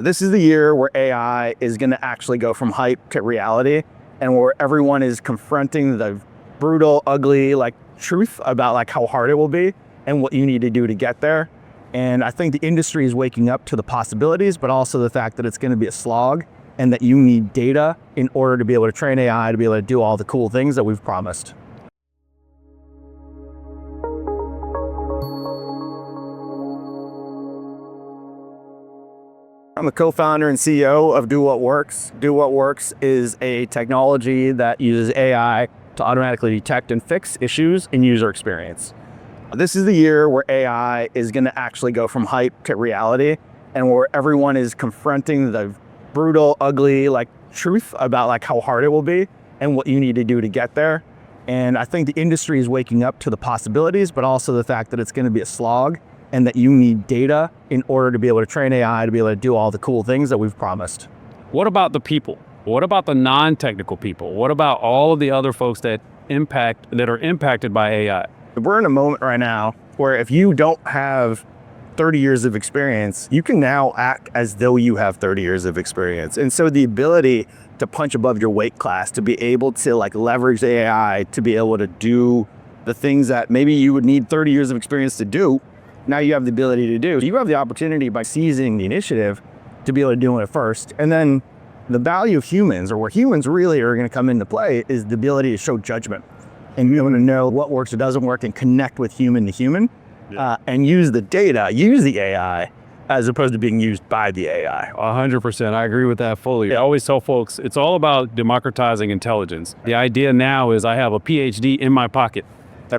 This is the year where AI is going to actually go from hype to reality, and where everyone is confronting the brutal, ugly, truth about how hard it will be and what you need to do to get there. And I think the industry is waking up to the possibilities, but also the fact that it's going to be a slog and that you need data in order to be able to train AI to be able to do all the cool things that we've promised. I'm the co-founder and CEO of DoWhatWorks. DoWhatWorks is a technology that uses AI to automatically detect and fix issues in user experience. This is the year where AI is going to actually go from hype to reality, and where everyone is confronting the brutal, ugly, truth about how hard it will be and what you need to do to get there. And I think the industry is waking up to the possibilities, but also the fact that it's going to be a slog and that you need data in order to be able to train AI to be able to do all the cool things that we've promised. What about the people? What about the non-technical people? What about all of the other folks that are impacted by AI? We're in a moment right now where if you don't have 30 years of experience, you can now act as though you have 30 years of experience. And so the ability to punch above your weight class, to be able to leverage AI, to be able to do the things that maybe you would need 30 years of experience to do, now you have the ability to do. You have the opportunity by seizing the initiative to be able to do it first. And then the value of humans, or where humans really are going to come into play, is the ability to show judgment and be able to know what works or doesn't work and connect with human to human, and use the data, use the AI, as opposed to being used by the AI. 100%. I agree with that fully. I always tell folks, it's all about democratizing intelligence. The idea now is I have a PhD in my pocket.